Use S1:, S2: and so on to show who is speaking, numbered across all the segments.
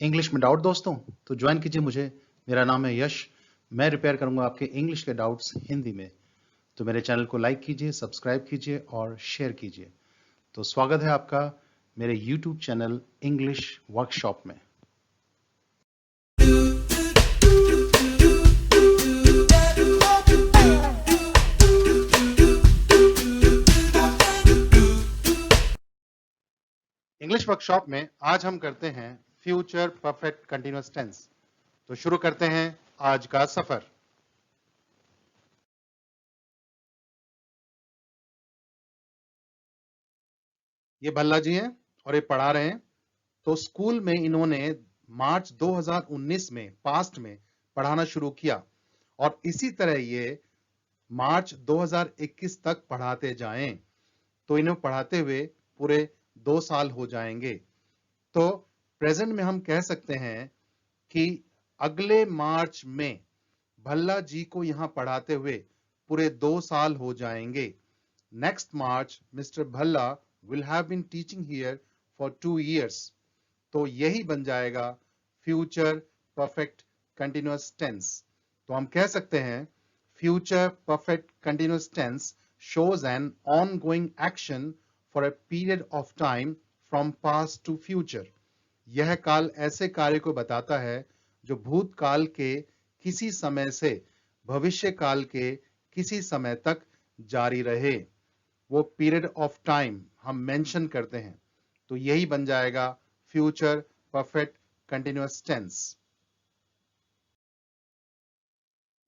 S1: English में doubt दोस्तों तो ज्वाइन कीजिए मुझे। मेरा नाम है यश। मैं रिपेयर करूंगा आपके इंग्लिश के डाउट्स हिंदी में। तो मेरे चैनल को लाइक कीजिए, सब्सक्राइब कीजिए और शेयर कीजिए। तो स्वागत है आपका मेरे यूट्यूब चैनल इंग्लिश वर्कशॉप में। इंग्लिश वर्कशॉप में आज हम करते हैं फ्यूचर परफेक्ट कंटिन्यूअस टेंस। तो शुरू करते हैं आज का सफर। ये भल्ला जी हैं और ये पढ़ा रहे हैं। तो स्कूल में इन्होंने मार्च 2019 में पास्ट में पढ़ाना शुरू किया और इसी तरह ये मार्च 2021 तक पढ़ाते जाएं तो इन्हें पढ़ाते हुए पूरे 2 साल हो जाएंगे। तो प्रेजेंट में हम कह सकते हैं कि अगले मार्च में भल्ला जी को यहां पढ़ाते हुए पूरे 2 साल हो जाएंगे। Next March mister Bhalla will have been teaching here for 2 years। तो यही बन जाएगा फ्यूचर परफेक्ट कंटिन्यूअस टेंस। तो हम कह सकते हैं future perfect continuous tense shows an ongoing action for a period of time from past to future। यह काल ऐसे कार्य को बताता है जो भूतकाल के किसी समय से भविष्य काल के किसी समय तक जारी रहे। वो पीरियड ऑफ टाइम हम मेंशन करते हैं तो यही बन जाएगा फ्यूचर परफेक्ट कंटिन्यूअस टेंस।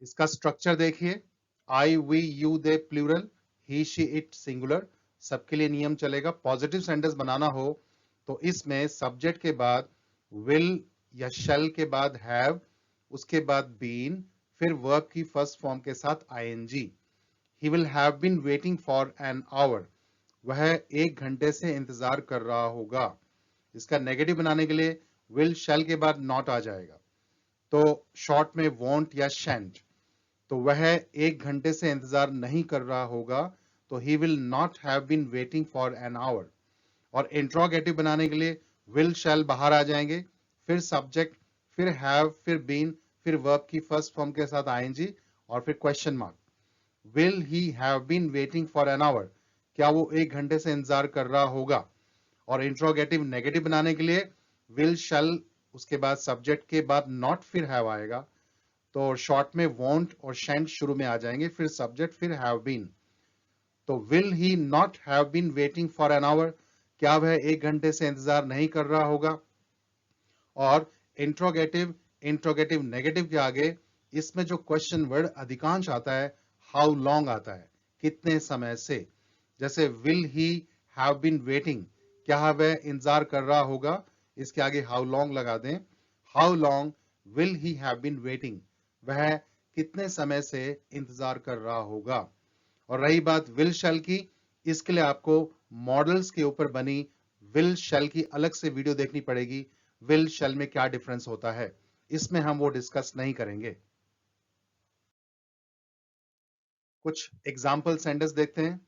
S1: इसका स्ट्रक्चर देखिए। I we you they plural, he she it singular. सबके लिए नियम चलेगा। पॉजिटिव सेंटेंस बनाना हो तो इसमें सब्जेक्ट के बाद विल या शैल के बाद हैव, उसके बाद बीन, फिर वर्ब की फर्स्ट फॉर्म के साथ ING. He will have been waiting for an hour. वह 1 घंटे से इंतजार कर रहा होगा। इसका नेगेटिव बनाने के लिए विल शैल के बाद नॉट आ जाएगा तो शॉर्ट में वॉन्ट या शैंट। तो वह 1 घंटे से इंतजार नहीं कर रहा होगा तो he will not have been waiting for an hour. और इंट्रोगेटिव बनाने के लिए विल शैल बाहर आ जाएंगे, फिर सब्जेक्ट, फिर हैव, फिर बीन, फिर वर्ब की फर्स्ट फॉर्म के साथ आईएनजी और फिर question mark. Will he have been waiting for an hour, क्या वो 1 घंटे से इंतजार कर रहा होगा। और इंट्रोगेटिव नेगेटिव बनाने के लिए विल शैल, उसके बाद सब्जेक्ट के बाद नॉट, फिर हैव आएगा तो शॉर्ट में वॉन्ट और शैंट शुरू में आ जाएंगे, फिर सब्जेक्ट, फिर हैव बीन। तो will he not have been waiting for an hour, क्या वह 1 घंटे से इंतजार नहीं कर रहा होगा। और इंट्रोगेटिव इंट्रोगेटिव नेगेटिव के आगे इसमें जो क्वेश्चन वर्ड अधिकांश आता है हाउ लॉन्ग आता है, कितने समय से। जैसे will he have been waiting, क्या वह इंतजार कर रहा होगा, इसके आगे हाउ लॉन्ग लगा दें। How long will he have been waiting, वह कितने समय से इंतजार कर रहा होगा। और रही बात विल शैल की, इसके लिए आपको मॉडल्स के ऊपर बनी विल शैल की अलग से वीडियो देखनी पड़ेगी। विल शैल में क्या डिफरेंस होता है, इसमें हम वो डिस्कस नहीं करेंगे। कुछ एग्जाम्पल सेंटेंस देखते हैं।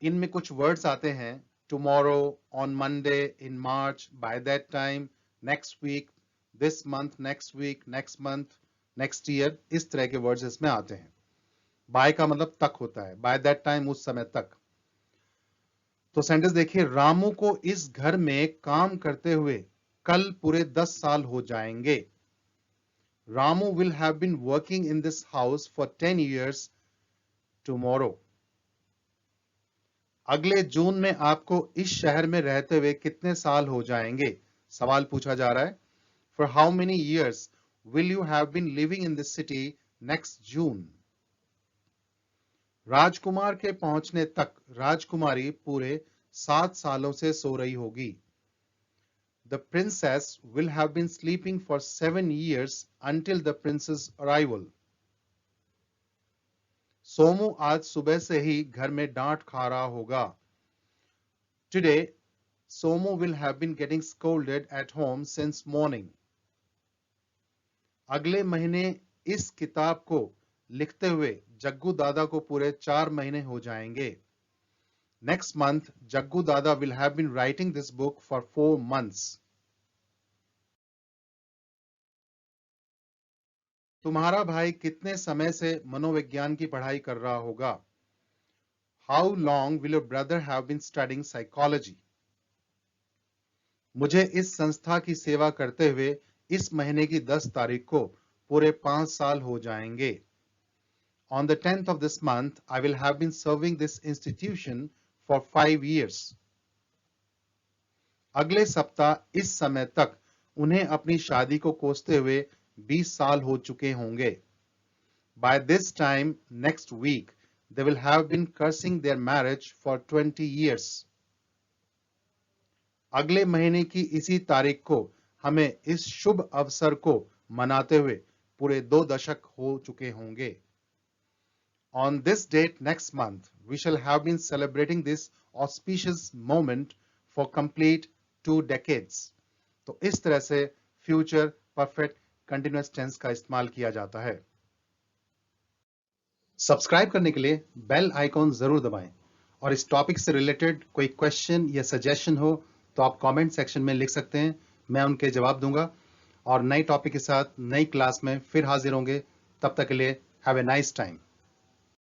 S1: इनमें कुछ वर्ड्स आते हैं tomorrow, on Monday, in March, by that time, next week, this month, next week, next month, next year, इस तरह के वर्ड्स इसमें आते हैं। बाय का मतलब तक होता है, बाय दैट टाइम उस समय तक। तो सेंटेंस देखिए, रामू को इस घर में काम करते हुए कल पूरे 10 साल हो जाएंगे। Ramu will have been working in this house for 10 years tomorrow. अगले जून में आपको इस शहर में रहते हुए कितने साल हो जाएंगे, सवाल पूछा जा रहा है। For how many years will you have been living in this city next June. Rajkumar के पहुंचने तक राजकुमारी पूरे 7 सालों से सो रही होगी। The princess will have been sleeping for 7 years until the prince's arrival. Somu आज सुबह से ही घर में डांट खा रहा होगा। Today, Somu will have been getting scolded at home since morning. अगले महीने इस किताब को लिखते हुए जग्गू दादा को पूरे 4 महीने हो जाएंगे। Next month, Jaggu Dada will have been writing this book for 4 months. तुम्हारा भाई कितने समय से मनोविज्ञान की पढ़ाई कर रहा होगा? How long will your brother have been studying psychology? मुझे इस संस्था की सेवा करते हुए इस महीने की 10 तारीख को पूरे 5 साल हो जाएंगे. On the 10th of this month, I will have been serving this institution for 5 years. अगले सप्ताह इस समय तक उन्हें अपनी शादी को कोसते हुए 20 साल हो चुके होंगे. By this time next week, they will have been cursing their marriage for 20 years. अगले महीने की इसी तारीख को हमें इस शुभ अवसर को मनाते हुए पूरे 2 दशक हो चुके होंगे. On this date next month, we shall have been celebrating this auspicious moment for complete 2 decades. तो इस तरह से फ्यूचर परफेक्ट कंटिन्यूअस टेंस का इस्तेमाल किया जाता है. सब्सक्राइब करने के लिए बेल आइकॉन जरूर दबाएं और इस टॉपिक से रिलेटेड कोई क्वेश्चन या सजेशन हो तो आप कमेंट सेक्शन में लिख सकते हैं. मैं उनके जवाब दूंगा और नई टॉपिक के साथ नई क्लास में फिर हाजिर होंगे. तब तक के लिए हैव ए नाइस टाइम.